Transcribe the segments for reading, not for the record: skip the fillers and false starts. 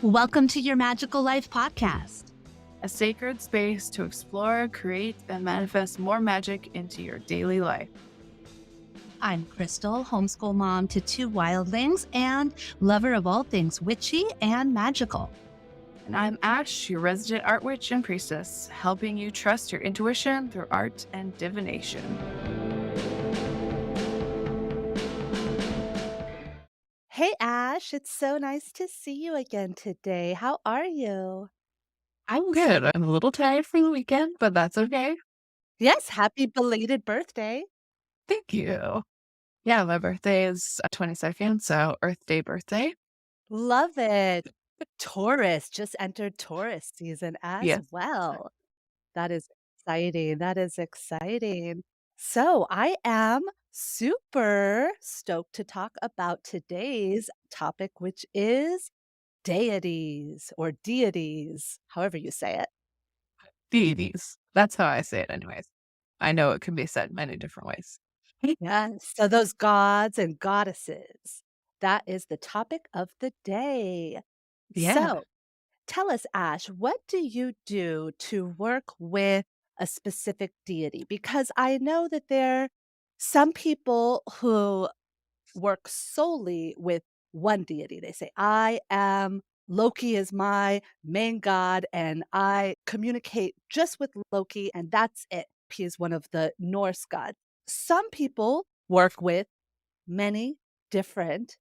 Welcome to your Magical Life podcast, a sacred space to explore, create, and manifest more magic into your daily life. I'm Crystal, homeschool mom to 2 wildlings and lover of all things witchy and magical. And I'm Ash, your resident art witch and priestess, helping you trust your intuition through art and divination. Hey, Ash, it's so nice to see you again today. How are you? I'm good. I'm a little tired for the weekend, but that's okay. Yes, happy belated birthday. Thank you. Yeah, my birthday is 22nd, so Earth Day birthday. Love it. Taurus just entered Taurus season as well. That is exciting. That is exciting. So I am super stoked to talk about today's topic, which is deities or deities, however you say it. Deities. That's how I say it anyways. I know it can be said many different ways. Yes. So those gods and goddesses, that is the topic of the day. Yeah. So tell us, Ash, what do you do to work with a specific deity? Because I know that there are some people who work solely with one deity. They say, Loki is my main god, and I communicate just with Loki, and that's it. He is one of the Norse gods. Some people work with many different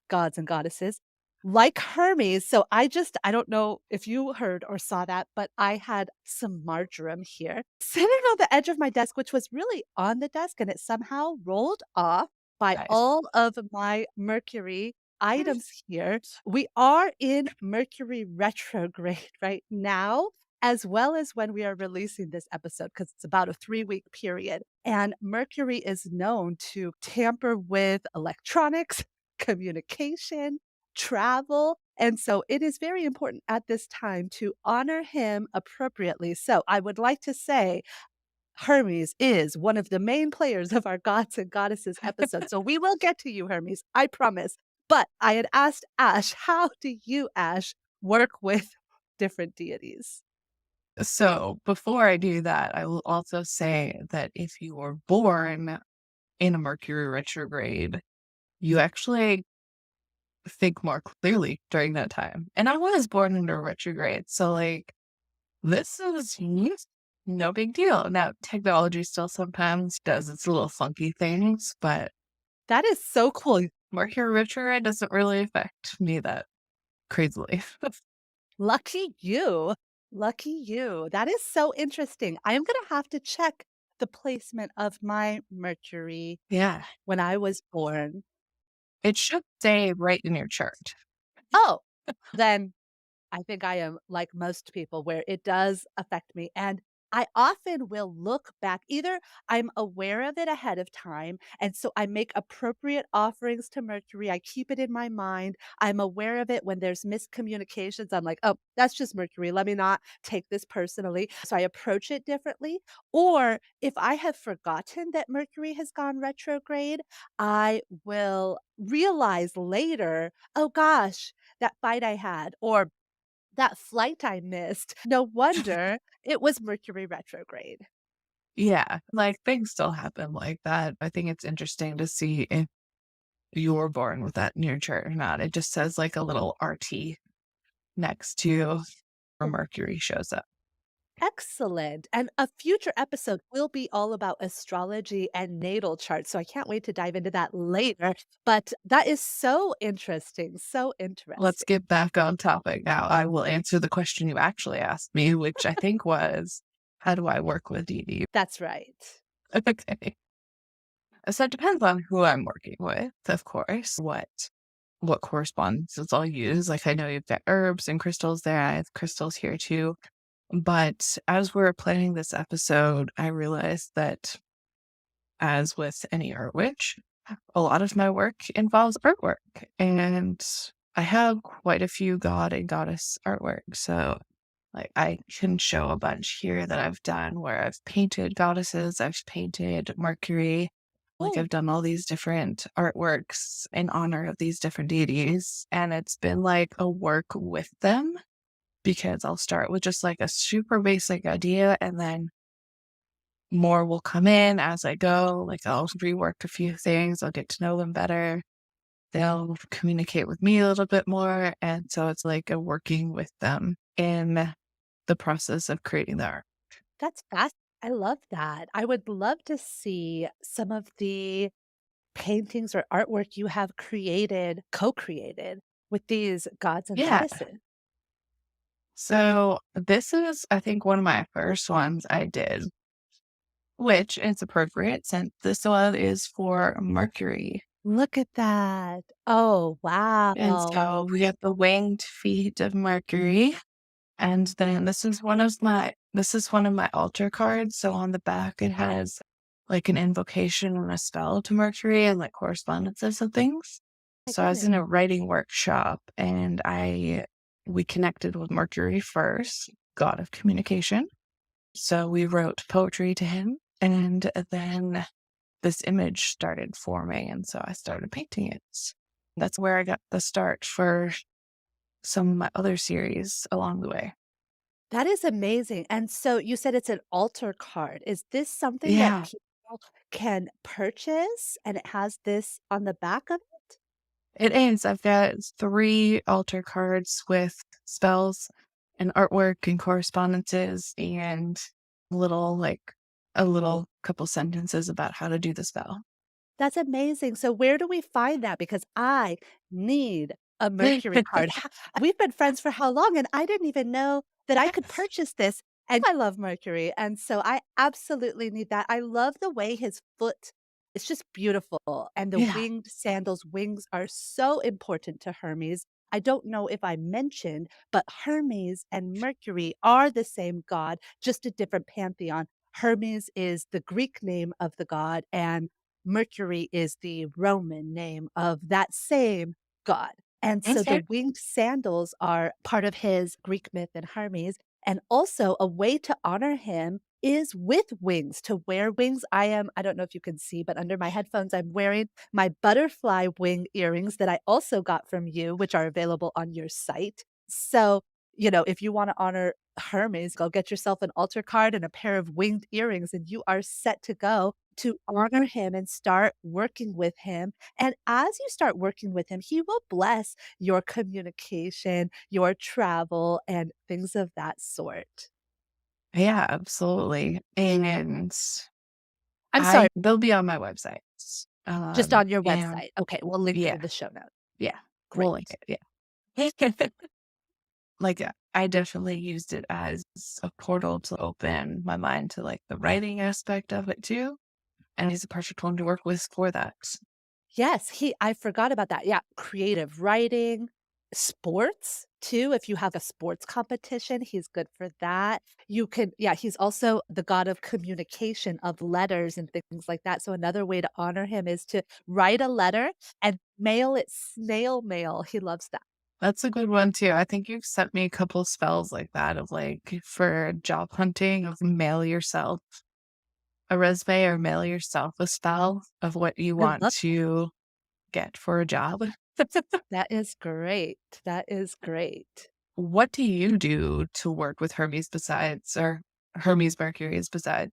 gods and goddesses, like Hermes. So I don't know if you heard or saw that, but I had some marjoram here sitting on the edge of my desk, which was really on the desk, and it somehow rolled off by Nice. all of my Mercury items here. We are in Mercury retrograde right now, as well as when we are releasing this episode, because it's about a 3-week period. And Mercury is known to tamper with electronics, communication, travel. And so it is very important at this time to honor him appropriately. So I would like to say Hermes is one of the main players of our Gods and Goddesses episode. So we will get to you, Hermes, I promise. But I had asked Ash, how do you, Ash, work with different deities? So before I do that, I will also say that if you were born in a Mercury retrograde, you actually think more clearly during that time. And I was born in a retrograde, so this is no big deal. Now, technology still sometimes does its little funky things, but That is so cool. Mercury retrograde doesn't really affect me that crazily. Lucky you. Lucky you. That is so interesting. I am going to have to check the placement of my Mercury Yeah, when I was born. it should stay right in your chart. Oh, then I think I am like most people where it does affect me. And I often will look back, either I'm aware of it ahead of time. And so I make appropriate offerings to Mercury. I keep it in my mind. I'm aware of it when there's miscommunications. I'm like, oh, that's just Mercury. Let me not take this personally. So I approach it differently. Or if I have forgotten that Mercury has gone retrograde, I will realize later, oh gosh, that fight I had, or that flight I missed. No wonder it was Mercury retrograde. Yeah, things still happen like that. I think it's interesting to see if you were born with that in your chart or not. It just says a little RT next to where Mercury shows up. Excellent. And a future episode will be all about astrology and natal charts. So I can't wait to dive into that later. But that is so interesting. So interesting. Let's get back on topic now. I will answer the question you actually asked me, which I think was, how do I work with Dee? That's right. Okay. So it depends on who I'm working with, of course, what correspondences I'll use. I know you've got herbs and crystals there. I have crystals here too. But as we're planning this episode, I realized that, as with any art witch, a lot of my work involves artwork. And I have quite a few god and goddess artwork. So I can show a bunch here that I've done where I've painted goddesses, I've painted Mercury. Like, Oh, I've done all these different artworks in honor of these different deities, and it's been like a work with them because I'll start with just like a super basic idea and then more will come in as I go. Like, I'll rework a few things, I'll get to know them better. They'll communicate with me a little bit more. And so it's like a working with them in the process of creating the art. that's fast. I love that. I would love to see some of the paintings or artwork you have created, co-created with these gods and Yeah. goddesses. So this is, I think, one of my first ones I did, which is appropriate since this one is for Mercury. Look at that. Oh, And wow. so we have the winged feet of Mercury. And then this is one of my altar cards. So on the back it has like an invocation and a spell to Mercury and like correspondences and things. My So I was goodness. in a writing workshop and we connected with Mercury first, god of communication. So we wrote poetry to him and then this image started forming and so I started painting it. That's where I got the start for some of my other series along the way. That is amazing. And so you said it's an altar card. Is this something that Yeah, people can purchase and it has this on the back of it? it is. I've got 3 altar cards with spells and artwork and correspondences and little, like a little couple sentences about how to do the spell. That's amazing. So where do we find that? Because I need a Mercury card. We've been friends for how long? And I didn't even know that I could purchase this. And I love Mercury. And so I absolutely need that. I love the way his foot it's just beautiful. And the Yeah. winged sandals, wings are so important to Hermes. I don't know if I mentioned, but Hermes and Mercury are the same god, just a different pantheon. Hermes is the Greek name of the god, and Mercury is the Roman name of that same god. And so the Okay. winged sandals are part of his Greek myth and Hermes. And also a way to honor him is with wings, to wear wings. I don't know if you can see, but under my headphones, I'm wearing my butterfly wing earrings that I also got from you, which are available on your site. So, if you want to honor Hermes, go get yourself an altar card and a pair of winged earrings, and you are set to go to honor him and start working with him. And as you start working with him, he will bless your communication, your travel, and things of that sort. Yeah, absolutely. And I'm sorry, I they'll be on my website. just on your And website. Okay, we'll link it yeah, in the show notes. yeah, we'll link Great. it, yeah. Like, I definitely used it as a portal to open my mind to, like, the writing aspect of it too, and he's a perfect one to work with for that. Yes, I forgot about that. Yeah, creative writing, sports too. If you have a sports competition, he's good for that. He's also the god of communication, of letters and things like that. So another way to honor him is to write a letter and mail it snail mail. He loves that. That's a good one too. I think you've sent me a couple spells like that of, like, for job hunting of mail yourself a resume or mail yourself a spell of what you I want love to get for a job. that is great. That is great. What do you do to work with Hermes besides or Hermes Mercury's besides?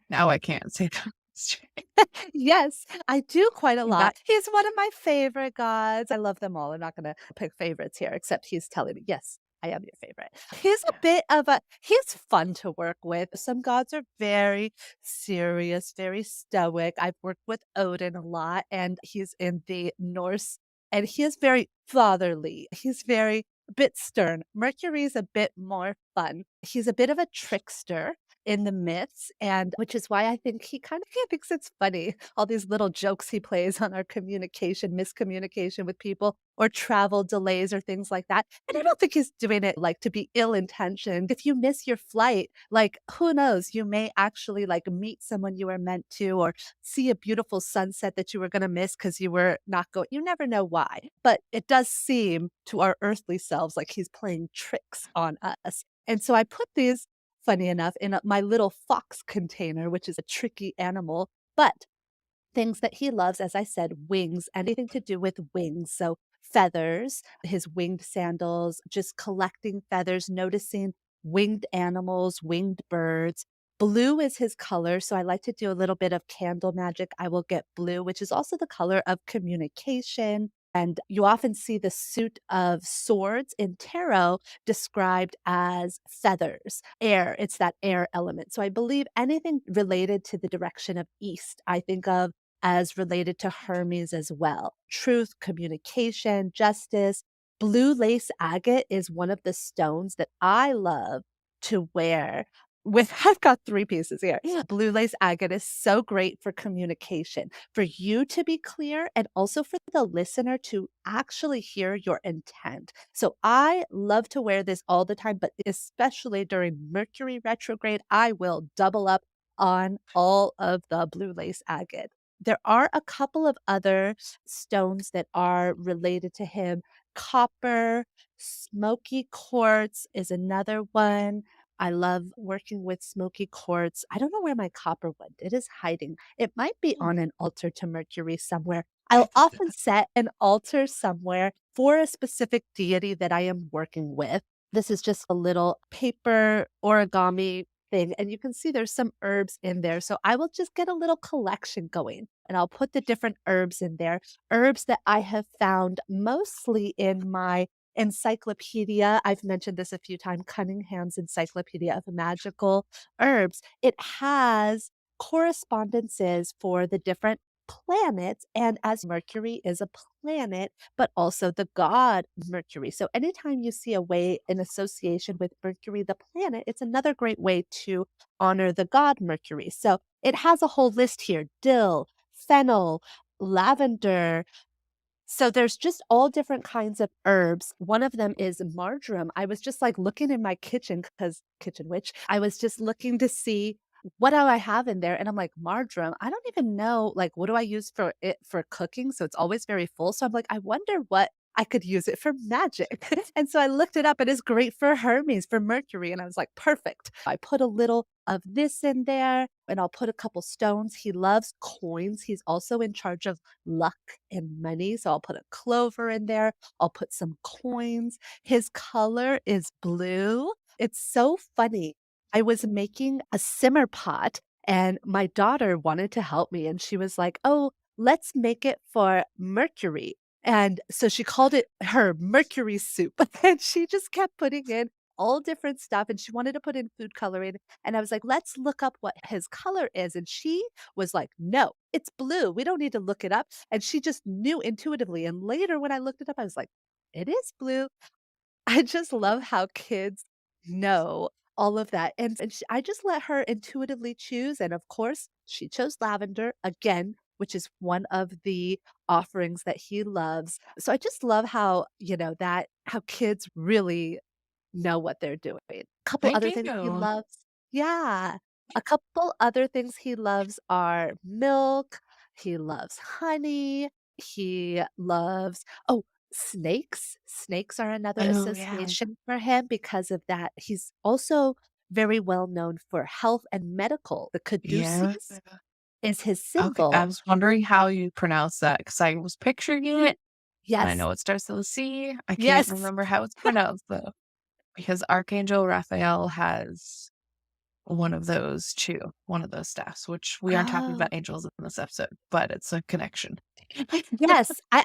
Now I can't say that straight. Yes, I do quite a That lot. He's one of my favorite gods. I love them all. I'm not gonna pick favorites here, except he's telling me, "Yes, I am your favorite." He's fun to work with. Some gods are very serious, very stoic. I've worked with Odin a lot, and he's in the Norse, and he is very fatherly. He's very a bit stern. Mercury's a bit more fun. He's a bit of a trickster in the myths, and which is why I think he thinks it's funny, all these little jokes he plays on our communication, miscommunication with people, or travel delays or things like that. And I don't think he's doing it like to be ill-intentioned. If you miss your flight, like who knows, you may actually like meet someone you were meant to or see a beautiful sunset that you were going to miss because you were not going. You never know why. But it does seem to our earthly selves like he's playing tricks on us. And so I put these funny enough, in my little fox container, which is a tricky animal. But things that he loves, as I said, wings, anything to do with wings. So feathers, his winged sandals, just collecting feathers, noticing winged animals, winged birds. Blue is his color, so I like to do a little bit of candle magic. I will get blue, which is also the color of communication. And you often see the suit of swords in tarot described as feathers, air. It's that air element. So I believe anything related to the direction of east, I think of as related to Hermes as well. Truth, communication, justice. Blue lace agate is one of the stones that I love to wear. With I've got 3 pieces here. Yeah. Blue lace agate is so great for communication, for you to be clear and also for the listener to actually hear your intent. So I love to wear this all the time, but especially during Mercury retrograde, I will double up on all of the blue lace agate. There are a couple of other stones that are related to him. Copper, smoky quartz is another one. I love working with smoky quartz. I don't know where my copper went. It is hiding. It might be on an altar to Mercury somewhere. I'll often set an altar somewhere for a specific deity that I am working with. This is just a little paper origami thing, and you can see there's some herbs in there. So I will just get a little collection going and I'll put the different herbs in there. Herbs that I have found mostly in my encyclopedia. I've mentioned this a few times, Cunningham's Encyclopedia of Magical Herbs. It has correspondences for the different planets, and as Mercury is a planet, but also the god Mercury. So anytime you see a way in association with Mercury, the planet, it's another great way to honor the god Mercury. So it has a whole list here: dill, fennel, lavender, so there's just all different kinds of herbs. One of them is marjoram. I was just like looking in my kitchen because kitchen witch. I was just looking to see what do I have in there, and I'm like marjoram. I don't even know like what do I use for it for cooking. So it's always very full. So I'm like, I wonder what I could use it for magic. And so I looked it up. It is great for Hermes, for Mercury. And I was like, perfect. I put a little of this in there and I'll put a couple stones. He loves coins. He's also in charge of luck and money. So I'll put a clover in there. I'll put some coins. His color is blue. It's so funny. I was making a simmer pot and my daughter wanted to help me and she was like, "Oh, let's make it for Mercury." And so she called it her Mercury soup. And she just kept putting in all different stuff and she wanted to put in food coloring. And I was like, let's look up what his color is. And she was like, no, it's blue. We don't need to look it up. And she just knew intuitively. And later when I looked it up, I was like, it is blue. I just love how kids know all of that. And I just let her intuitively choose. And of course, she chose lavender again, which is one of the offerings that he loves. So I just love how, that how kids really know what they're doing. Couple They other things he do. loves. Yeah. A couple other things he loves are milk. He loves honey. He loves, oh, snakes. Snakes are another Oh, yeah. association for him because of that. He's also very well known for health and medical. The Yeah. caduceus is his Okay. I symbol. was wondering how you pronounce that because I was picturing it and I Yes. know it starts with a C. I can't Yes. remember how it's pronounced though. Because Archangel Raphael has one of those too, one of those staffs, which we aren't talking Oh. about angels in this episode, but it's a connection. Yes, I'm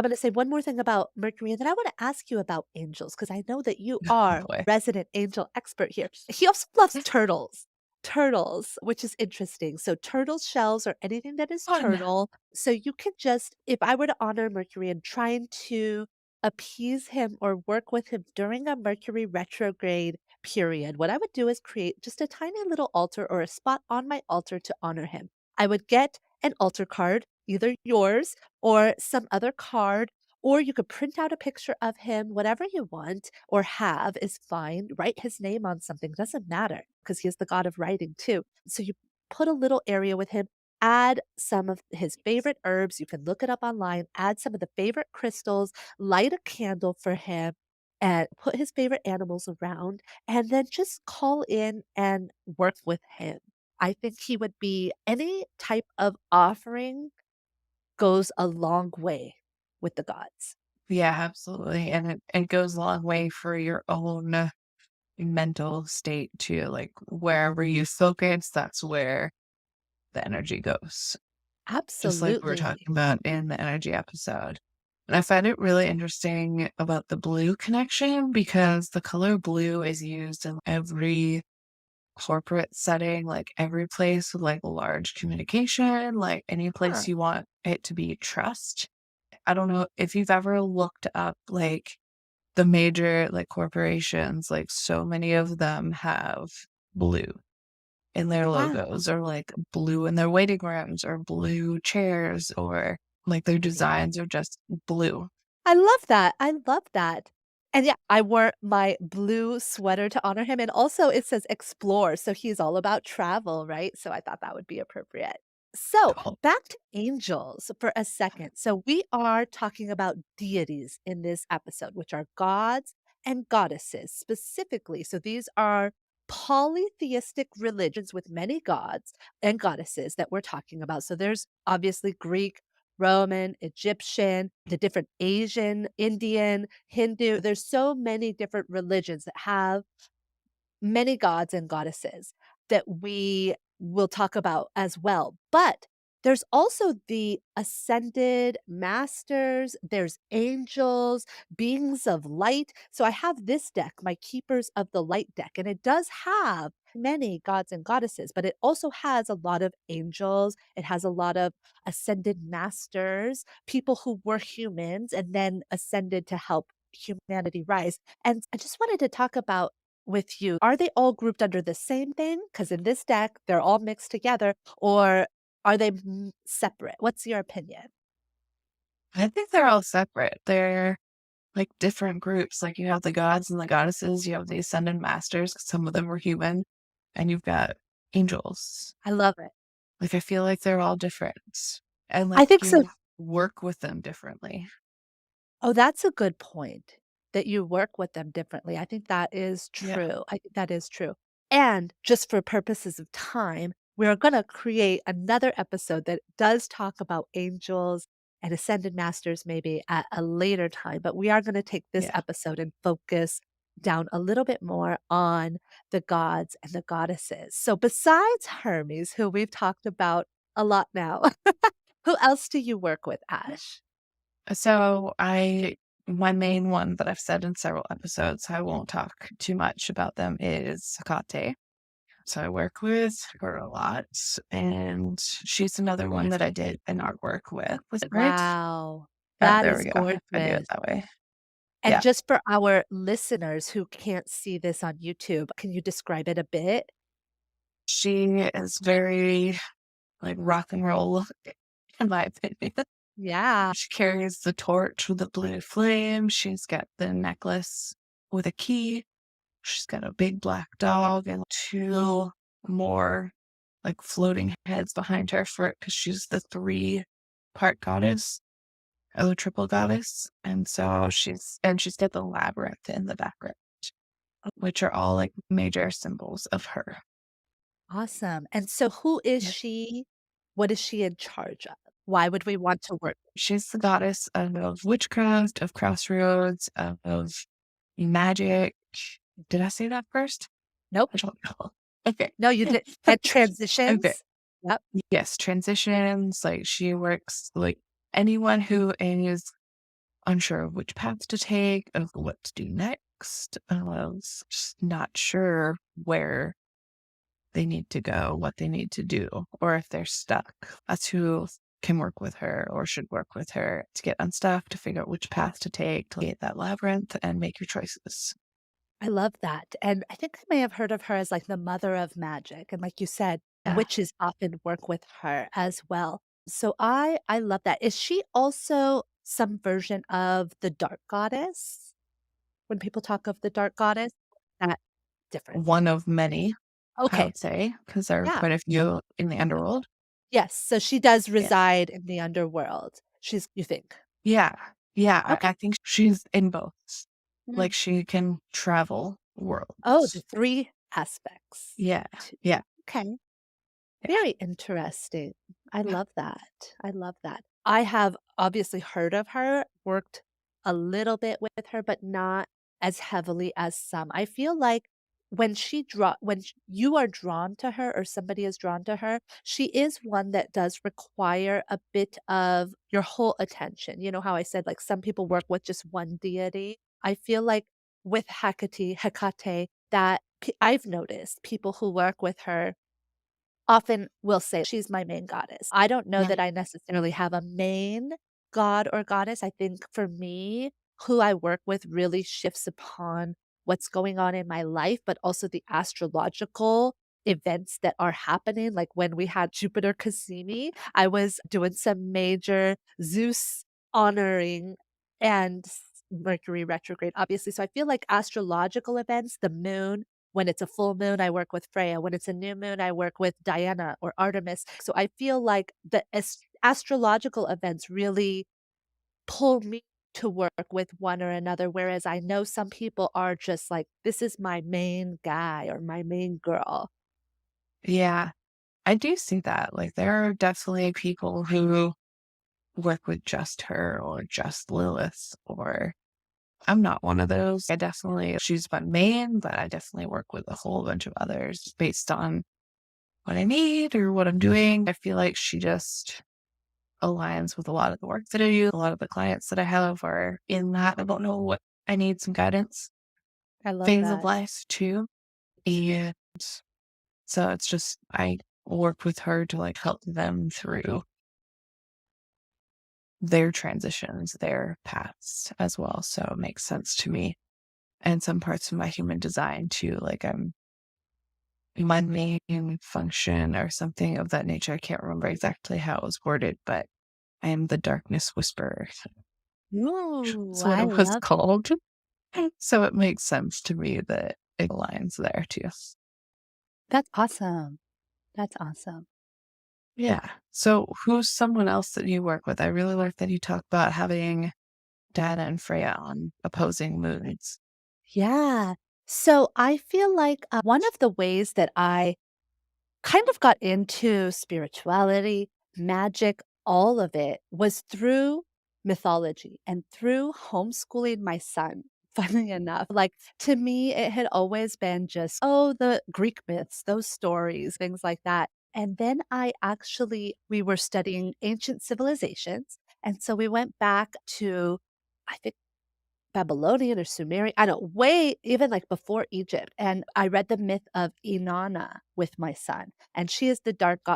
gonna say one more thing about Mercury, and then I wanna ask you about angels because I know that you Oh are boy. resident angel expert here. He also loves turtles. Turtles, which is interesting. So turtle shells or anything that is Fun. turtle. So you can just if I were to honor Mercury and trying to appease him or work with him during a Mercury retrograde period, what I would do is create just a tiny little altar or a spot on my altar to honor him. I would get an altar card, either yours or some other card, or you could print out a picture of him, whatever you want or have is fine. Write his name on something, doesn't matter because he is the god of writing too. So you put a little area with him, add some of his favorite herbs. You can look it up online, add some of the favorite crystals, light a candle for him. And put his favorite animals around, and then just call in and work with him. I think he would be any type of offering goes a long way with the gods. Yeah, absolutely. And it goes a long way for your own mental state too. Like wherever you focus, that's where the energy goes. Just like we were Absolutely. talking about in the energy episode. And I find it really interesting about the blue connection because the color blue is used in every corporate setting, like every place with like large communication, like any Huh. place you want it to be trust. I don't know if you've ever looked up like the major like corporations, like so many of them have blue in their Wow. logos or like blue in their waiting rooms or blue chairs or like their designs are just blue. I love that. I love that. And yeah, I wore my blue sweater to honor him. And also it says explore. So he's all about travel, right? So I thought that would be appropriate. So Cool. back to angels for a second. So we are talking about deities in this episode, which are gods and goddesses specifically. So these are polytheistic religions with many gods and goddesses that we're talking about. So there's obviously Greek, Roman, Egyptian, the different Asian, Indian, Hindu. There's so many different religions that have many gods and goddesses that we will talk about as well. But there's also the ascended masters, there's angels, beings of light. So I have this deck, my Keepers of the Light deck, and it does have many gods and goddesses, but it also has a lot of angels. It has a lot of ascended masters, people who were humans and then ascended to help humanity rise. And I just wanted to talk about with you, are they all grouped under the same thing? Because in this deck, they're all mixed together, or are they separate? What's your opinion? I think they're all separate. They're like different groups. Like you have the gods and the goddesses, you have the ascended masters, 'cause some of them were human, and you've got angels. I love it. Like I feel like they're all different. And I like think so. you work with them differently. Oh, that's a good point that you work with them differently. I think that is Yeah. true. I think that is true. And just for purposes of time, we're going to create another episode that does talk about angels and ascended masters maybe at a later time. But we are going to take this Yeah. episode and focus down a little bit more on the gods and the goddesses. So besides Hermes, who we've talked about a lot now, who else do you work with, Ash? So my main one that I've said in several episodes, I won't talk too much about them, is Hecate. So I work with her a lot, and she's another one that I did an artwork with. Was it right? Wow. That There is we go. I do it gorgeous. that way. And Yeah. just for our listeners who can't see this on YouTube, can you describe it a bit? She is very like rock and roll, in my opinion. Yeah. She carries the torch with the blue flame. She's got the necklace with a key. She's got a big black dog and two more like floating heads behind her for it because she's the three-part goddess or the triple goddess. And so she's got the labyrinth in the background, which are all like major symbols of her. Awesome. And so who is Yeah. she? What is she in charge of? Why would we want to work? She's the goddess of witchcraft, of crossroads, of magic. Did I say that first? Nope. I don't know. Okay. No, you did. And Okay. transitions? Yep. Yes, transitions. Like she works like anyone who is unsure of which path to take, of what to do next, just not sure where they need to go, what they need to do, or if they're stuck. That's who can work with her or should work with her to get unstuck, to figure out which path to take, to get that labyrinth and make your choices. I love that. And I think I may have heard of her as like the mother of magic. And like you said, Yeah. witches often work with her as well. So I love that. Is she also some version of the dark goddess? When people talk of the dark goddess, that different. One of many, I Okay. would say, because there are Yeah. quite a few in the underworld. Yes. So she does Yeah. reside in the underworld. She's, you think? Yeah. Yeah. Okay. I think she's in both. Mm. Like she can travel Oh, the worlds. three aspects. Yeah. to- Yeah. Okay. Very interesting. I Yeah. love that. I love that. I have obviously heard of her, worked a little bit with her, but not as heavily as some. I feel like you are drawn to her or somebody is drawn to her, she is one that does require a bit of your whole attention. You know how I said like some people work with just one deity? I feel like with Hecate, that I've noticed people who work with her often will say she's my main goddess. I don't know Yeah. that I necessarily have a main god or goddess. I think for me, who I work with really shifts upon what's going on in my life, but also the astrological events that are happening. Like when we had Jupiter Cassini, I was doing some major Zeus honoring and Mercury retrograde, obviously. So I feel like astrological events, the moon, when it's a full moon, I work with Freya. When it's a new moon, I work with Diana or Artemis. So I feel like the astrological events really pull me to work with one or another. Whereas I know some people are just like, this is my main guy or my main girl. Yeah. I do see that. Like, there are definitely people who work with just her or just Lilith, or I'm not one of those. I definitely choose my main, but I definitely work with a whole bunch of others based on what I need or what I'm doing. I feel like she just aligns with a lot of the work that I do. A lot of the clients that I have are in that. I don't know what I need some guidance I love phase of that. life too. And so it's just, I work with her to like help them through their transitions, their paths as well. So it makes sense to me. And some parts of my human design too, like my main function or something of that nature. I can't remember exactly how it was worded, but I am the darkness whisperer. Ooh, That's what I it was love called. So it makes sense to me that it aligns there too. That's awesome. That's awesome. Yeah. So who's someone else that you work with? I really like that you talk about having Dana and Freya on opposing moods. Yeah. So I feel like one of the ways that I kind of got into spirituality, magic, all of it was through mythology and through homeschooling my son. Funny enough, like to me, it had always been just, oh, the Greek myths, those stories, things like that. And then we were studying ancient civilizations. And so we went back to, I think, Babylonian or Sumerian, I don't know, way even like before Egypt. And I read the myth of Inanna with my son. And she is the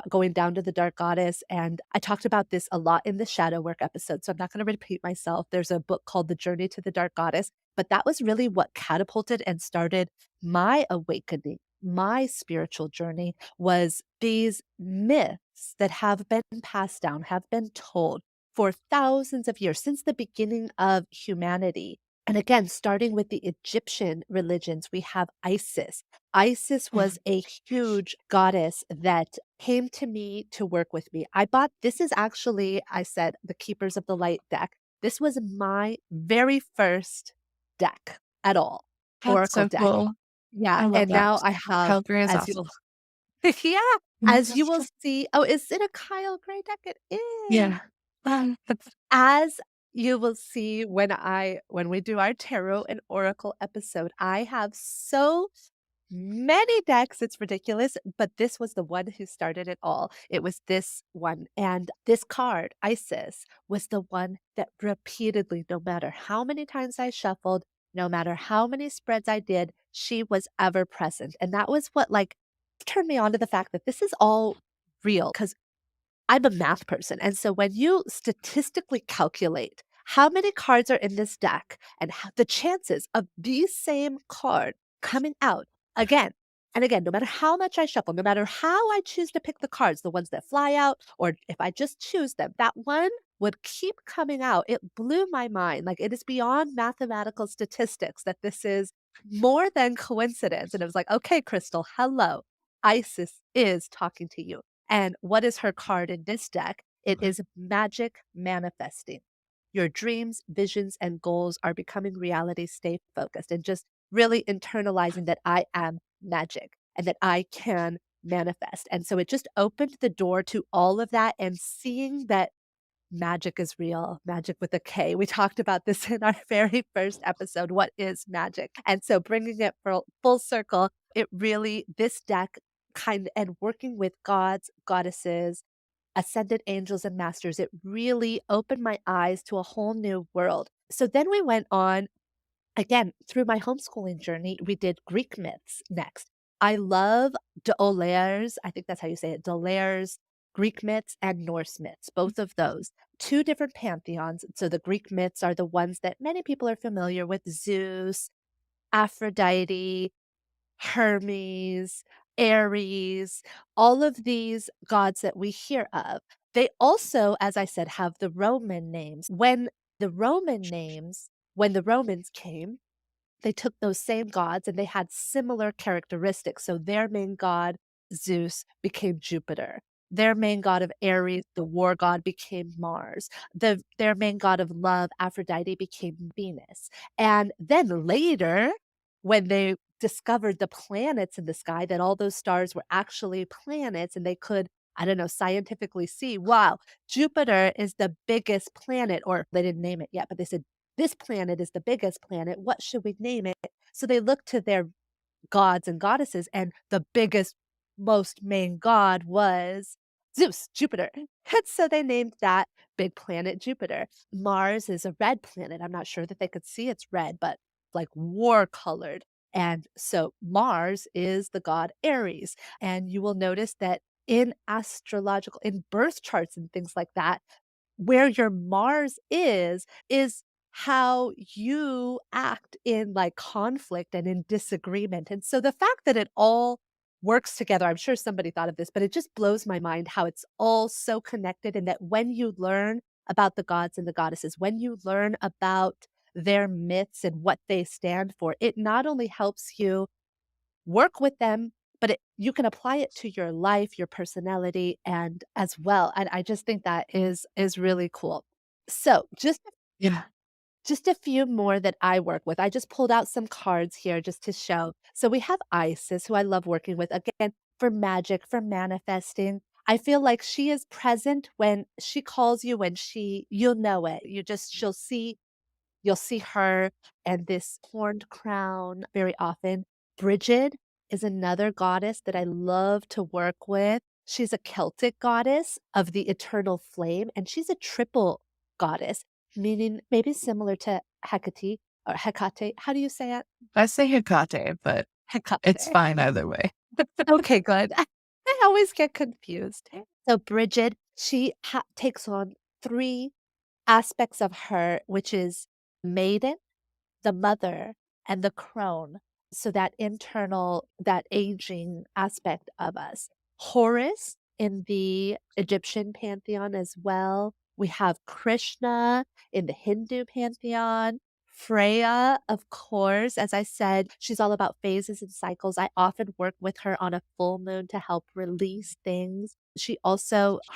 going down to the dark goddess. And I talked about this a lot in the shadow work episode. So I'm not going to repeat myself. There's a book called The Journey to the Dark Goddess. But that was really what catapulted and started my awakening. My spiritual journey was these myths that have been passed down, have been told for thousands of years since the beginning of humanity. And again, starting with the Egyptian religions, we have Isis. Isis was a huge goddess that came to me to work with me. This is actually, I said, the Keepers of the Light deck. This was my very first deck at all, That's Oracle so deck. cool. Yeah. I love And that. now I have, Calgary is as awesome. you'll, yeah, as you will see. Oh, is it a Kyle Gray deck? It is. Yeah. As you will see when we do our tarot and oracle episode, I have so many decks, it's ridiculous, but this was the one who started it all. It was this one, and this card, Isis, was the one that repeatedly, no matter how many times I shuffled, no matter how many spreads I did, she was ever present. And that was what, like, turned me on to the fact that this is all real, because I'm a math person, and so when you statistically calculate how many cards are in this deck and the chances of these same card coming out again and again, no matter how much I shuffle, no matter how I choose to pick the cards, the ones that fly out, or if I just choose them, that one would keep coming out. It blew my mind. Like, it is beyond mathematical statistics that this is more than coincidence. And it was like, okay, Crystal, hello. Isis is talking to you. And what is her card in this deck? It is magic manifesting. Your dreams, visions, and goals are becoming reality. Stay focused and just really internalizing that I am magic and that I can manifest. And so it just opened the door to all of that and seeing that magic is real, magic with a K. We talked about this in our very first episode. What is magic? And so bringing it full circle, it really, this deck and working with gods, goddesses, ascended angels, and masters, it really opened my eyes to a whole new world. So then we went on again, through my homeschooling journey, we did Greek myths next. I love D'Aulaire's, I think that's how you say it, D'Aulaire's Greek myths and Norse myths, both of those. Two different pantheons. So the Greek myths are the ones that many people are familiar with: Zeus, Aphrodite, Hermes, Ares, all of these gods that we hear of. They also, as I said, have the Roman names. When the Romans came, they took those same gods and they had similar characteristics. So their main god, Zeus, became Jupiter. Their main god of Ares, the war god, became Mars. Their main god of love, Aphrodite, became Venus. And then later, when they discovered the planets in the sky, that all those stars were actually planets and they could, I don't know, scientifically see, wow, Jupiter is the biggest planet, or they didn't name it yet, but they said, this planet is the biggest planet. What should we name it? So they looked to their gods and goddesses, and the biggest, most main god was Zeus, Jupiter. And so they named that big planet Jupiter. Mars is a red planet. I'm not sure that they could see it's red, but like war colored. And so Mars is the god Ares. And you will notice that in in birth charts and things like that, where your Mars is how you act in like conflict and in disagreement. And so the fact that it all works together, I'm sure somebody thought of this, but it just blows my mind how it's all so connected. And that when you learn about the gods and the goddesses, when you learn about their myths and what they stand for, it not only helps you work with them, but you can apply it to your life, your personality, and as well. And I just think that is really cool. So Yeah. just a few more that I work with. I just pulled out some cards here just to show. So we have Isis, who I love working with, again, for magic, for manifesting. I feel like she is present when she calls you, when you'll know it. You'll see her and this horned crown very often. Brigid is another goddess that I love to work with. She's a Celtic goddess of the eternal flame, and she's a triple goddess, meaning maybe similar to Hecate or Hecate. How do you say it? I say Hecate, but it's Hecate. fine either way. Okay, good. I always get confused. So Brigid, she takes on three aspects of her, which is maiden, the mother, and the crone. So that internal, that aging aspect of us. Horus in the Egyptian pantheon as well. We have Krishna in the Hindu pantheon. Freya, of course, as I said, she's all about phases and cycles. I often work with her on a full moon to help release things.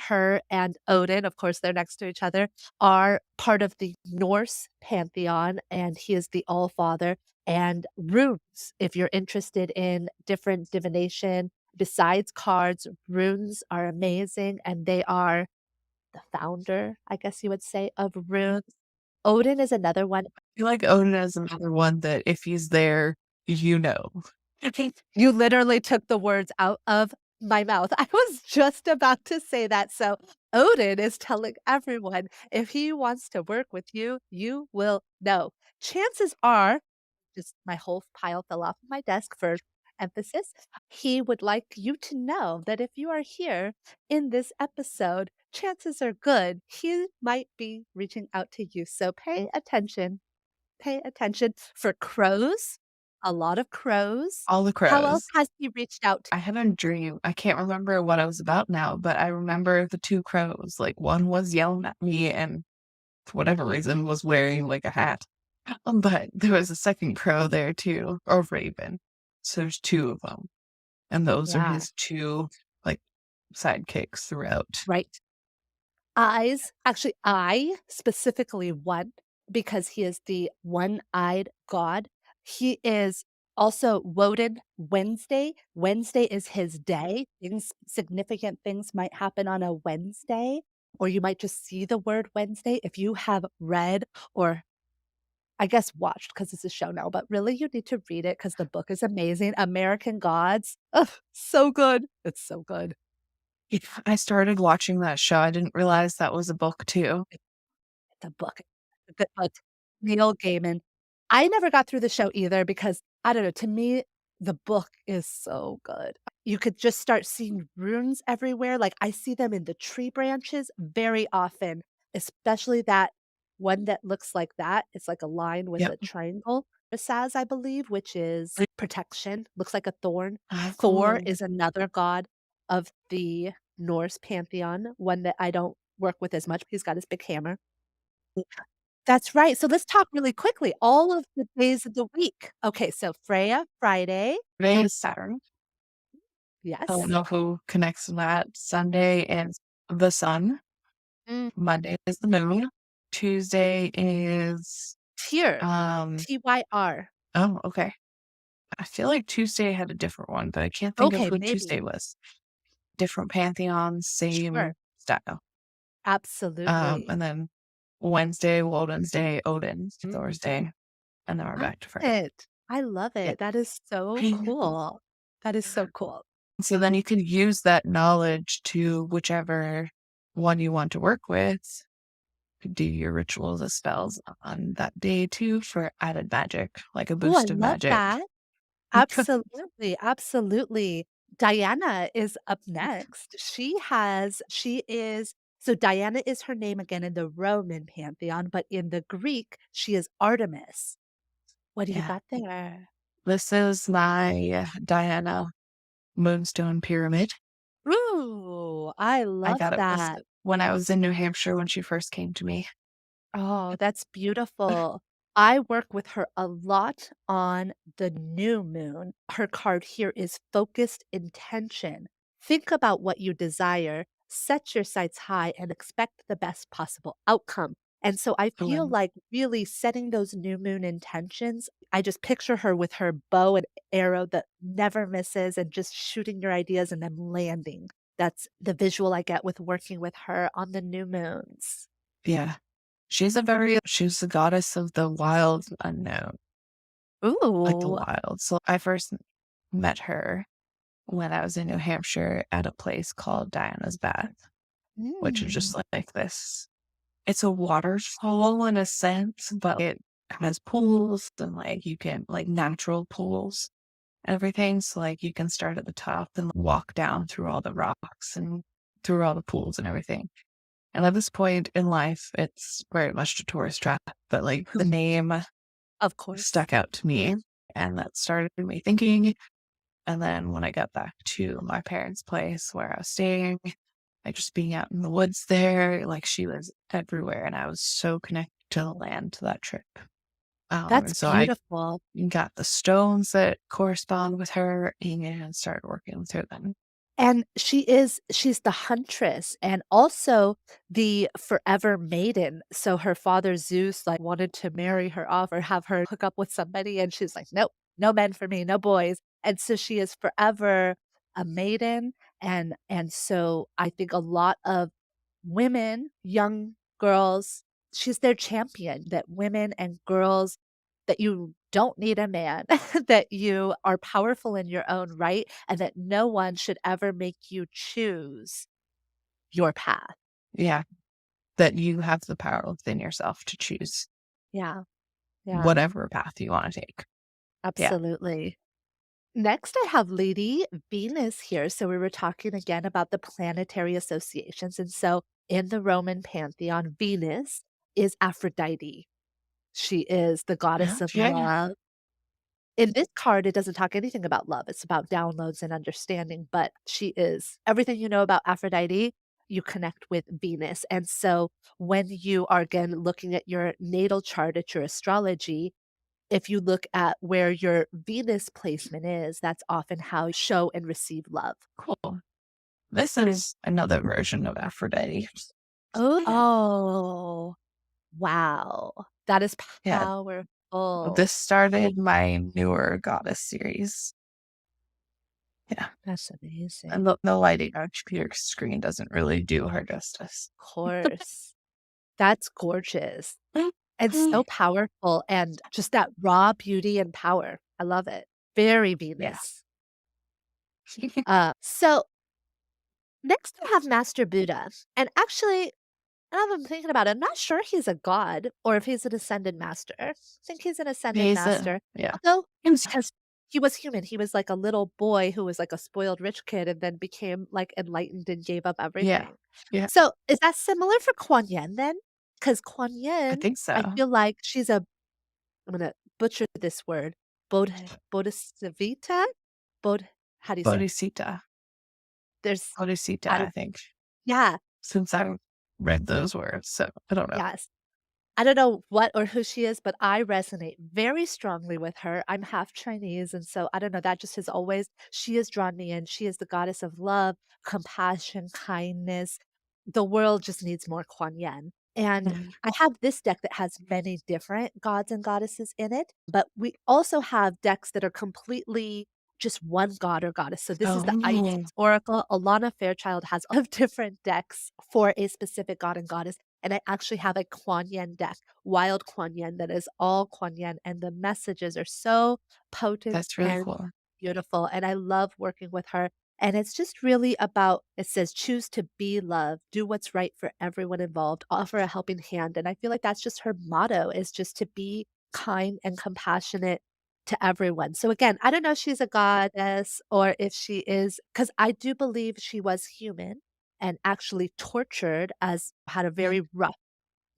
Her and Odin, of course, they're next to each other, are part of the Norse pantheon, and he is the All Father. And runes, if you're interested in different divination, besides cards, runes are amazing, and they are the founder, I guess you would say, of runes. Odin is another one. I feel like Odin is another one that if he's there, you know. You literally took the words out of my mouth. I was just about to say that. So Odin is telling everyone, if he wants to work with you, you will know. Chances are, just my whole pile fell off of my desk for emphasis. He would like you to know that if you are here in this episode, chances are good he might be reaching out to you. So pay attention. Pay attention. For crows, a lot of crows. All the How else crows. has he reached out? I had a dream. I can't remember what I was about now, but I remember the two crows. Like one was yelling at me and for whatever reason was wearing like a hat. But there was a second crow there too, or raven. So there's two of them. And those are Yeah, his two like sidekicks throughout. right. Eyes. Actually, I specifically one because he is the one-eyed god. He is Also, Woden Wednesday. Wednesday is his day. Significant things might happen on a Wednesday, or you might just see the word Wednesday. If you have read or I guess watched because it's a show now, but really you need to read it because the book is amazing. American Gods. Ugh, so good. It's so good. Yeah, I started watching that show. I didn't realize that was a book too. The book, a good book. Neil Gaiman. I never got through the show either because, I don't know, to me, the book is so good. You could just start seeing runes everywhere, like, I see them in the tree branches very often, especially that one that looks like that. It's like a line with Yep. a triangle, Saz, I believe, which is protection, looks like a thorn. Oh, Thor cool. is another god of the Norse pantheon, one that I don't work with as much, but he's got his big hammer. That's right. So let's talk really quickly. All of the days of the week. Okay, so Freya, Friday. Today is Saturn. I don't Yes. know who connects that. Sunday is the sun. Mm, Monday is the moon. Tuesday is Tyr, um Tyr. oh, okay. I feel like Tuesday had a different one, but I can't think of Okay, who Tuesday maybe. was. Different pantheons, Sure. same style. Absolutely. And then Wednesday, Wednesday, Odin, Thursday, and then we're I back to Friday. love it. I love Yeah. it. That is so cool. That is so cool. So then you can use that knowledge to whichever one you want to work with. Do your rituals or spells on that day too for added magic, like a Oh, I boost of love magic. that. Absolutely, absolutely. Diana is up next. She is so Diana is her name again in the Roman pantheon, but in the Greek, she is Artemis. What do you Yeah. got there? This is my Diana Moonstone Pyramid. Ooh, I I love got it that. when I was in New Hampshire when she first came to me. Oh, that's beautiful. I work with her a lot on the new moon. Her card here is focused intention. Think about what you desire, set your sights high, and expect the best possible outcome. And so I feel When like really setting those new moon intentions. I just picture her with her bow and arrow that never misses and just shooting your ideas and then landing. That's the visual I get with working with her on the new moons. yeah. She's the goddess of the wild unknown, like the Ooh. wild. So I first met her when I was in New Hampshire at a place called Diana's Bath, which is Mm. just like this. It's a waterfall in a sense, but it has pools and like you can like natural pools and everything. So like you can start at the top and walk down through all the rocks and through all the pools and everything. And at this point in life, it's very much a tourist trap, but like the name Of course. stuck out to me and that started me thinking. And then when I got back to my parents' place where I was staying, like just being out in the woods there, like she was everywhere. And I was so connected to the land to that trip. That's And so I beautiful. got the stones that correspond with her and started working with her then. And she's the huntress and also the forever maiden. So her father Zeus, like, wanted to marry her off or have her hook up with somebody, and she's like, "Nope, no men for me, no boys." And so she is forever a maiden, and so I think a lot of women, young girls, she's their champion, that women and girls that you don't need a man, that you are powerful in your own right, and that no one should ever make you choose your path. Yeah. That you have the power within yourself to choose Yeah, yeah, whatever path you want to take. Yeah. absolutely. Next, I have Lady Venus here. So we were talking again about the planetary associations. And so in the Roman pantheon, Venus is Aphrodite. She is the goddess of Okay. love. In this card, it doesn't talk anything about love. It's about downloads and understanding, but she is everything you know about Aphrodite, you connect with Venus. And so when you are again looking at your natal chart, at your astrology, if you look at where your Venus placement is, that's often how you show and receive love. Cool. This is another version of Aphrodite. Oh, wow. That is Yeah. powerful. Beautiful. This started my newer goddess series. Yeah. That's amazing. And the lighting on your screen doesn't really do her justice. Of course. That's gorgeous. And so powerful, and just that raw beauty and power. I love it. Very Yeah. Venus. So next we have Master Buddha. And actually, now that I'm thinking about it, I'm not sure he's a god or if he's an ascended master. I think he's an ascended master. Yeah. Although, because he was human, he was like a little boy who was like a spoiled rich kid and then became like enlightened and gave up Yeah. everything. Yeah. So is that similar for Kuan Yin then? Because Kuan I Yin, think so. I feel like she's a, I'm gonna butcher this word, Bodhisattva? How do you say it? Bodhicitta. There's, Bodhicitta, I I don't, think. yeah, Since I've read those words, so I don't know. yes. I don't know what or who she is, but I resonate very strongly with her. I'm half Chinese, and so I don't know, that just has always, she has drawn me in. She is the goddess of love, compassion, kindness. The world just needs more Kuan Yin. And I have this deck that has many different gods and goddesses in it, but we also have decks that are completely just one god or goddess. So this is the Isis Oh, Oracle. Alana Fairchild has of different decks for a specific god and goddess. And I actually have a Kuan Yin deck, Wild Kuan Yin, that is all Kuan Yin. And the messages are so potent that's really and cool. beautiful. And I love working with her. And it's just really about, it says, choose to be love, do what's right for everyone involved, offer a helping hand. And I feel like that's just her motto, is just to be kind and compassionate to everyone. So again, I don't know if she's a goddess or if she is, because I do believe she was human and actually tortured, as had a very rough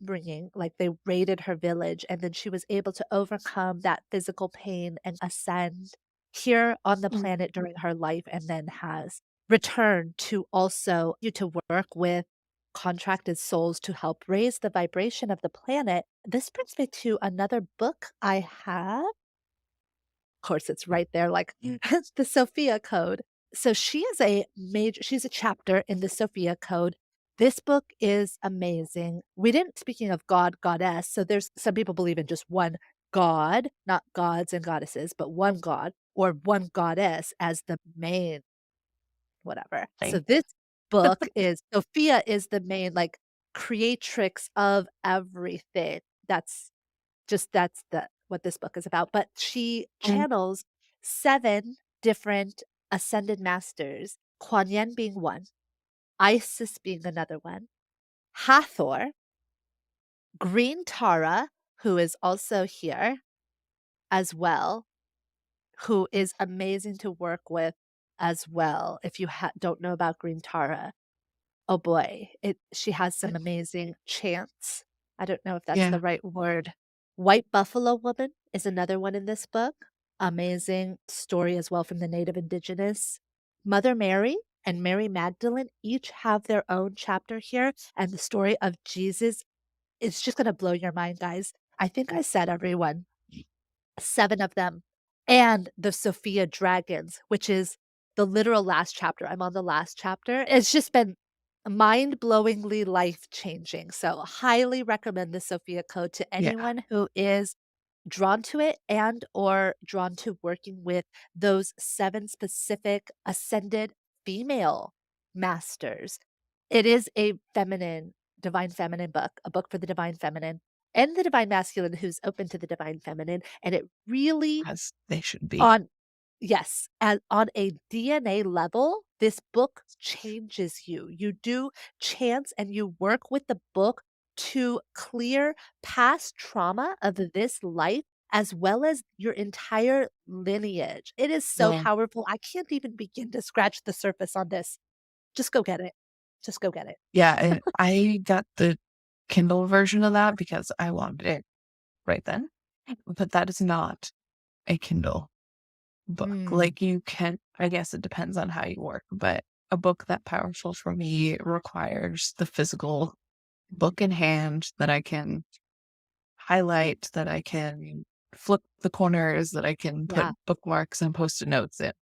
bringing, like they raided her village, and then she was able to overcome that physical pain and ascend here on the Mm. planet during her life, and then has returned to also you to work with contracted souls to help raise the vibration of the planet. This brings me to another book I have. Of course, it's right there, like the Sophia Code. So she is she's a chapter in the Sophia Code. This book is amazing. We didn't, speaking of God, goddess, so there's some people believe in just one god, not gods and goddesses, but one god or one goddess as the main whatever. So Thing. this book is, Sophia is the main like creatrix of everything. That's the what this book is about, but she Mm. channels 7 different ascended masters, Kuan Yin being one, Isis being another one, Hathor, Green Tara, who is also here as well, who is amazing to work with as well. If you don't know about Green Tara, oh boy, she has some amazing chants. I don't know if that's Yeah. the right word. White Buffalo Woman is another one in this book. Amazing story as well from the Native Indigenous. Mother Mary and Mary Magdalene each have their own chapter here. And the story of Jesus is just going to blow your mind, guys. I think I said everyone. 7 of them. And the Sophia Dragons, which is the literal last chapter. I'm on the last chapter. It's just been mind-blowingly life-changing. So highly recommend the Sophia Code to Yeah. anyone who is drawn to it and or drawn to working with those 7 specific ascended female masters. It is a feminine, divine feminine book, a book for the divine feminine and the divine masculine who's open to the divine feminine. And it really As they should be. on yes, and on a DNA level, this book changes you. You do chants and you work with the book to clear past trauma of this life as well as your entire lineage. It is so Yeah. powerful. I can't even begin to scratch the surface on this. Just go get it. Just go get it. Yeah, and I got the Kindle version of that because I wanted it right then. But that is not a Kindle book. Mm, Like you can, I guess it depends on how you work, but a book that powerful for me requires the physical book in hand that I can highlight, that I can flip the corners, that I can put yeah. bookmarks and post-it notes in.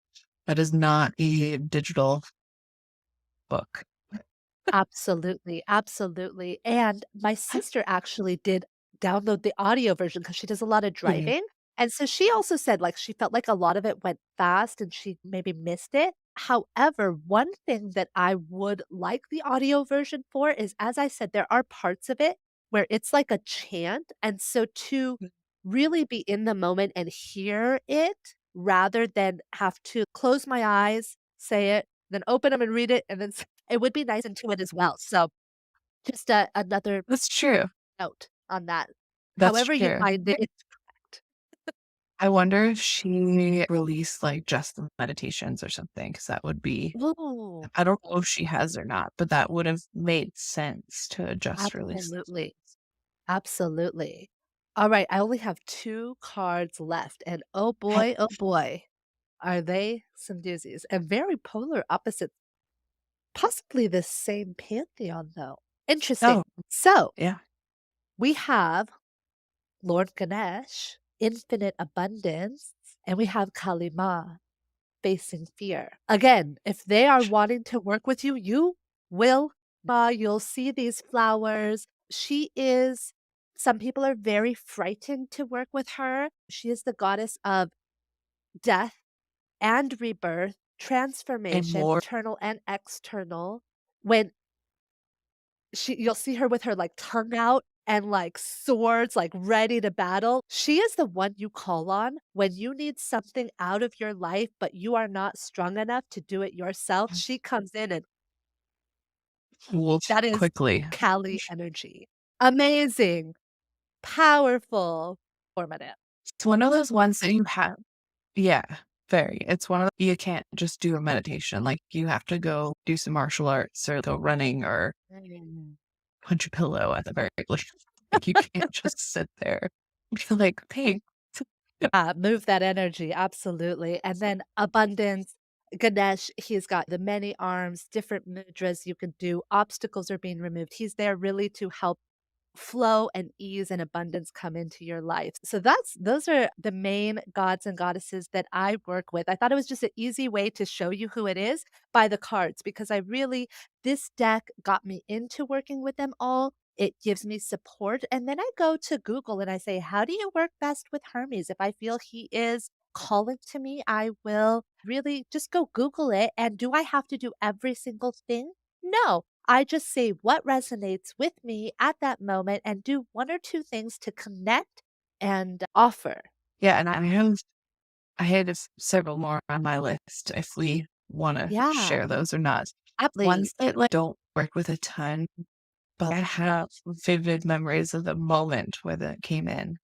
That is not a digital book. Absolutely, absolutely. And my sister actually did download the audio version because she does a lot of Mhm. driving. And so she also said, like, she felt like a lot of it went fast and she maybe missed it. However, one thing that I would like the audio version for is, as I said, there are parts of it where it's like a chant. And so to really be in the moment and hear it rather than have to close my eyes, say it, then open them and read it, and then it would be nice into it as well. So just another That's true. note on that. That's However you true. find it, it's correct. I wonder if she released, like, just the meditations or something, because that would be Ooh, I don't know if she has or not, but that would have made sense to just release those absolutely. ones. Absolutely. All right, I only have 2 cards left, and Okay. oh boy, are they some doozies, and very polar opposites, possibly the same pantheon, though. Interesting. Oh, So, yeah. we have Lord Ganesh, infinite abundance, and we have Kali Ma, facing fear. Again, if they are wanting to work with you, you will. You'll see these flowers. She is, some people are very frightened to work with her. She is the goddess of death and rebirth, And transformation, more internal and external. When you'll see her with her like tongue out and like swords like ready to battle. She is the one you call on when you need something out of your life, but you are not strong enough to do it yourself. She comes in and tools that is quickly. Kali energy. Amazing, powerful, formative. It's one of those ones that you have yeah, very. It's one of you can't just do a meditation, like, you have to go do some martial arts or go running or Mm. punch a pillow at the very least. Like, you can't just sit there and be like, "Hey." Move that energy, absolutely. And then abundance, Ganesh, he's got the many arms, different mudras you can do. Obstacles are being removed. He's there really to help flow and ease and abundance come into your life. So those are the main gods and goddesses that I work with. I thought it was just an easy way to show you who it is by the cards because I really this deck got me into working with them all. It gives me support and then I go to Google and I say, "How do you work best with Hermes?" If I feel he is calling to me, I will really just go Google it and do I have to do every single thing? No, I just say what resonates with me at that moment and do 1 or 2 things to connect and offer. Yeah, and I had several more on my list if we wanna Yeah, share those or not. I have please. ones that, like, don't work with a ton, but I have vivid memories of the moment where that came in,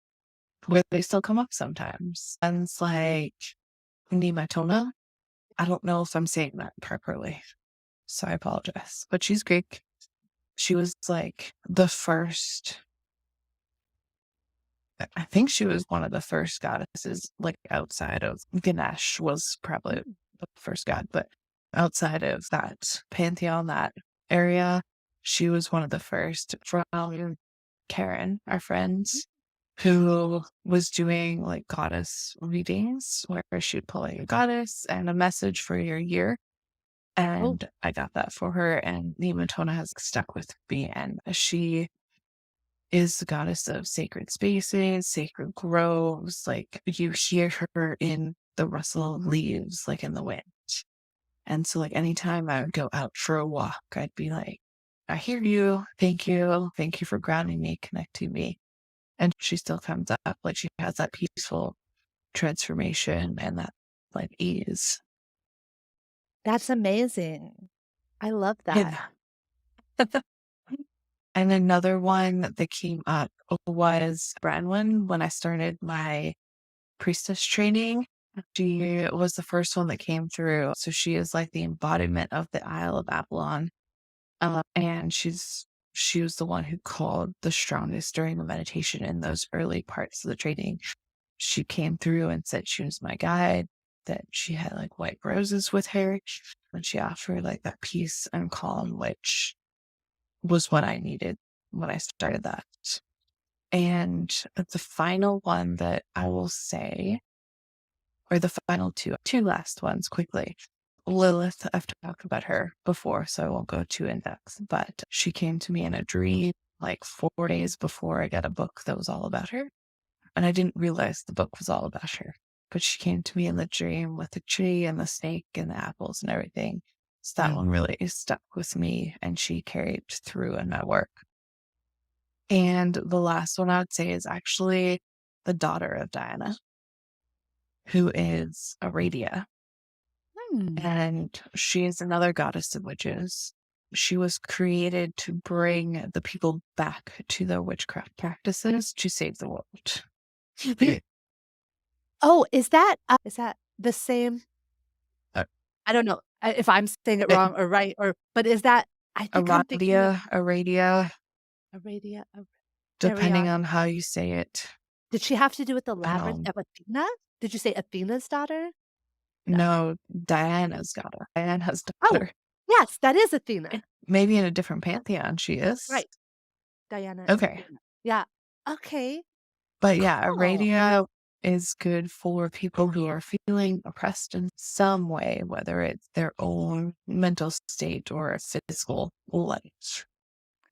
where they still come up sometimes. And it's like Nematona. I don't know if I'm saying that properly, so I apologize. But she's Greek. She was like the first I think she was one of the first goddesses, like outside of Ganesh was probably Mm. the first god, but outside of that pantheon, that area, she was one of the first from Karen, our friends, who was doing like goddess readings where she'd pull out your goddess and a message for your year. Oh, And I got that for her, and Nematona has stuck with me. And she is the goddess of sacred spaces, sacred groves. Like you hear her in the rustle of leaves, like in the wind. And so, like, anytime I would go out for a walk, I'd be like, I hear you. Thank you. Thank you for grounding me, connecting me. And she still comes up. Like, she has that peaceful transformation and that, like, ease. that's amazing. I love that. Yeah. And another one that came up was Branwen when I started my priestess training. She was the first one that came through. So she is like the embodiment of the Isle of Avalon. And she was the one who called the strongest during the meditation in those early parts of the training. She came through and said she was my guide, that she had like white roses with her, and she offered like that peace and calm, which was what I needed when I started that. And the final one that I will say, or the final two last ones quickly. Lilith, I've talked about her before, so I won't go too in depth, but she came to me in a dream like 4 days before I got a book that was all about her. And I didn't realize the book was all about her. But she came to me in the dream with the tree and the snake and the apples and everything. So that one really stuck with me, and she carried through in my work. And the last one I would say is actually the daughter of Diana, who is Aradia. And she is another goddess of witches. She was created to bring the people back to their witchcraft practices to save the world. Oh, is that the same? Uh, I don't know if I'm saying it Uh, wrong or right, but is that, I think I'm thinking of Aradia, Aradia, depending Ariana. on how you say it. Did she have to do with the I labyrinth don't of Athena? Did you say Athena's daughter? know. Diana's Oh, daughter. yes, that is Athena. Maybe in a different pantheon she is. Right. Diana and Okay. Athena. Yeah. Okay. But yeah, Cool. Aradia is good for people who are feeling oppressed in some way, whether it's their own mental state or a physical life.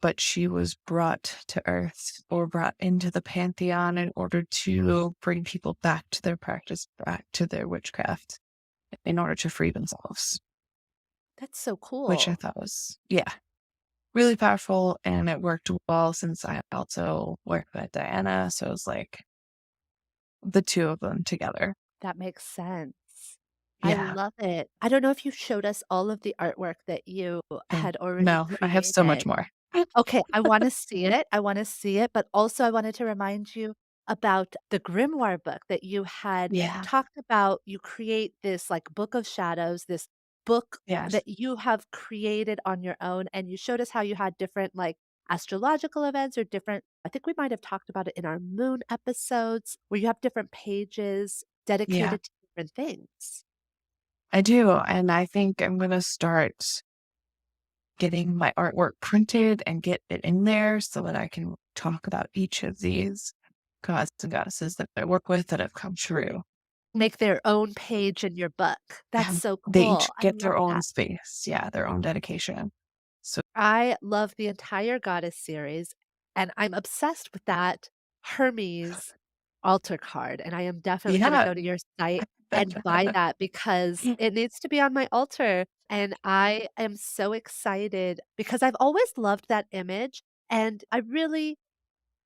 But she was brought to Earth or brought into the pantheon in order to bring people back to their practice, back to their witchcraft, in order to free themselves. That's so Which I cool. thought was, really powerful. And it worked well since I also worked with Diana. So it was like the two of them together. That makes sense. I Yeah. love it. I don't know if you showed us all of the artwork that you had already No, I have so much created. more. Okay, I wanna see it, but also I wanted to remind you about the grimoire book that you had Yeah. talked about. You create this, like, book of shadows, this book Yes. that you have created on your own, and you showed us how you had different, like, astrological events or different, I think we might have talked about it in our moon episodes, where you have different pages Yeah, dedicated to different things. I do. And I think I'm going to start getting my artwork printed and get it in there so that I can talk about each of these gods and goddesses that I work with that have come true. Make their own page in your book. That's so They each cool. I get love their own that. space. Yeah, their own dedication. So, I love the entire Goddess series, and I'm obsessed with that Hermes altar card, and I am definitely gonna yeah. go to your site and buy that because it needs to be on my altar, and I am so excited because I've always loved that image, and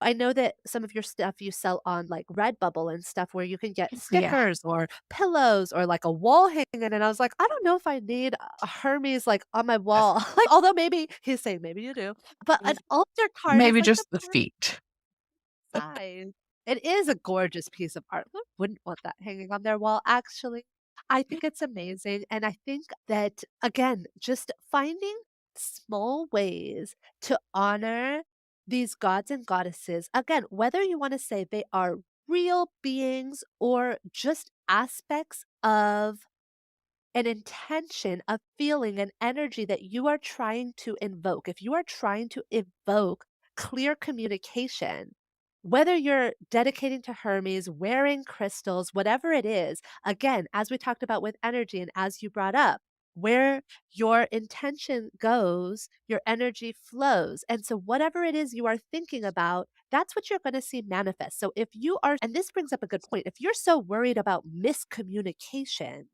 I know that some of your stuff you sell on, like, Redbubble and stuff where you can get Yeah. stickers or pillows or, like, a wall hanging, and I was like, "I don't know if I need a Hermes, like, on my wall." Like, although maybe he's saying, "Maybe you do." But an altar card is, Maybe like, the just the perfect feet. size. It is a gorgeous piece of art. Who wouldn't want that hanging on their wall, actually? I think it's amazing, and I think that, again, just finding small ways to honor these gods and goddesses, again, whether you wanna say they are real beings or just aspects of an intention, a feeling, an energy that you are trying to invoke. If you are trying to evoke clear communication, whether you're dedicating to Hermes, wearing crystals, whatever it is, again, as we talked about with energy and as you brought up, where your intention goes, your energy flows. And so, whatever it is you are thinking about, that's what you're going to see manifest. So, if you are, and this brings up a good point, if you're so worried about miscommunication,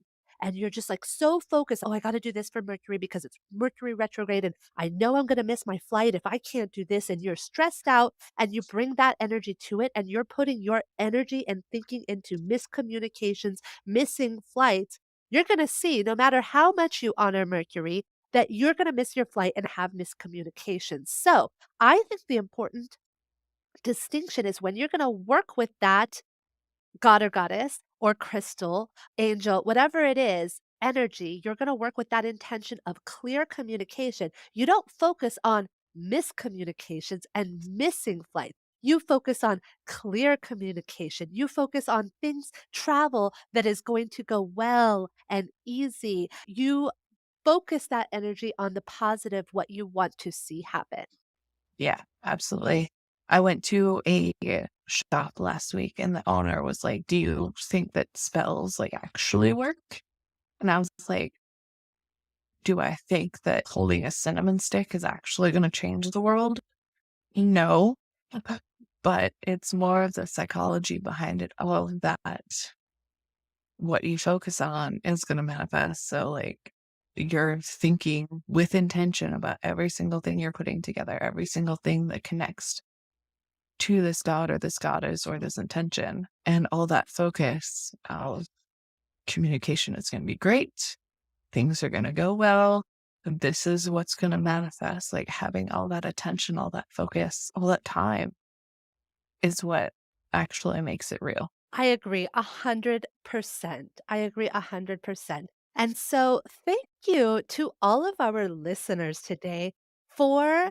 and you're just like so focused, oh, I got to do this for Mercury because it's Mercury retrograde and I know I'm going to miss my flight if I can't do this. And you're stressed out and you bring that energy to it and you're putting your energy and thinking into miscommunications, missing flights. You're going to see, no matter how much you honor Mercury, that you're going to miss your flight and have miscommunications. So I think the important distinction is when you're going to work with that god or goddess or crystal, angel, whatever it is, energy, you're going to work with that intention of clear communication. You don't focus on miscommunications and missing flights. You focus on clear communication. You focus on things, travel that is going to go well and easy. You focus that energy on the positive, what you want to see happen. Yeah, absolutely. I went to a shop last week and the owner was like, "Do you think that spells like actually work?" And I was like, "Do I think that holding a cinnamon stick is actually going to change the world?" No, but it's more of the psychology behind it all that what you focus on is going to manifest. So, like, you're thinking with intention about every single thing you're putting together, every single thing that connects to this god or this goddess or this intention, and all that focus of communication is going to be great. Things are going to go well. And this is what's going to manifest. Like, having all that attention, all that focus, all that time is what actually makes it real. I agree 100%. I agree 100%. And so, thank you to all of our listeners today for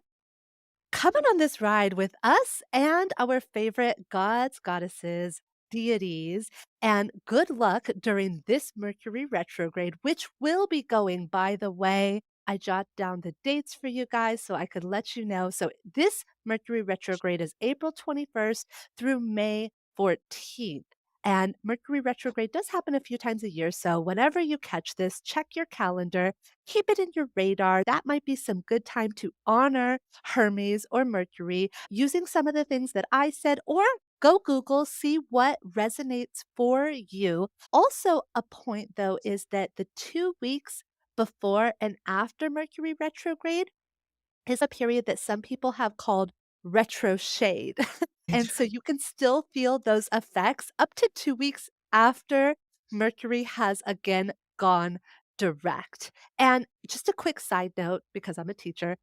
coming on this ride with us and our favorite gods, goddesses, deities, and good luck during this Mercury retrograde, which will be going, by the way. I jot down the dates for you guys so I could let you know. So, this Mercury retrograde is April 21st through May 14th. And Mercury retrograde does happen a few times a year. So, whenever you catch this, check your calendar, keep it in your radar. That might be some good time to honor Hermes or Mercury using some of the things that I said, or go Google, see what resonates for you. Also, a point though is that the 2 weeks before and after Mercury retrograde is a period that some people have called retro shade. And so you can still feel those effects up to 2 weeks after Mercury has again gone direct. And just a quick side note, because I'm a teacher,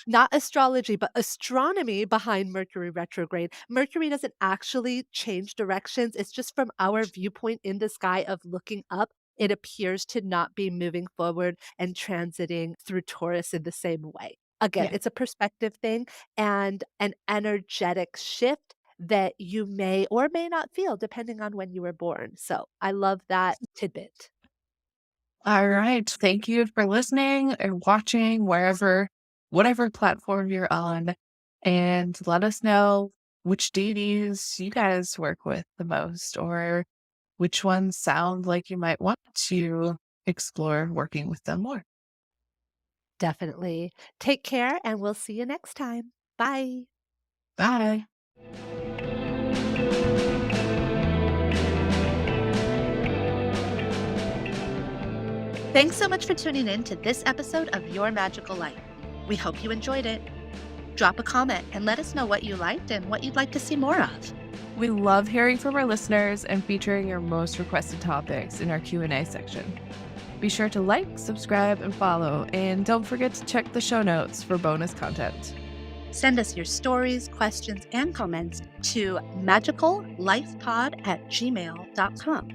not astrology, but astronomy behind Mercury retrograde. Mercury doesn't actually change directions. It's just from our viewpoint in the sky of looking up. It appears to not be moving forward and transiting through Taurus in the same way. Again, Yeah. it's a perspective thing and an energetic shift that you may or may not feel depending on when you were born. So I love that tidbit. All right. Thank you for listening or watching whatever platform you're on. And let us know which deities you guys work with the most, or which ones sound like you might want to explore working with them more. Definitely. Take care, and we'll see you next time. Bye. Bye. Thanks so much for tuning in to this episode of Your Magical Life. We hope you enjoyed it. Drop a comment and let us know what you liked and what you'd like to see more of. We love hearing from our listeners and featuring your most requested topics in our Q&A section. Be sure to like, subscribe, and follow, and don't forget to check the show notes for bonus content. Send us your stories, questions, and comments to magicallifepod@gmail.com.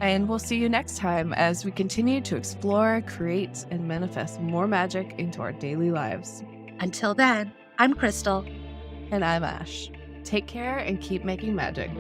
And we'll see you next time as we continue to explore, create, and manifest more magic into our daily lives. Until then, I'm Crystal. And I'm Ash. Take care and keep making magic.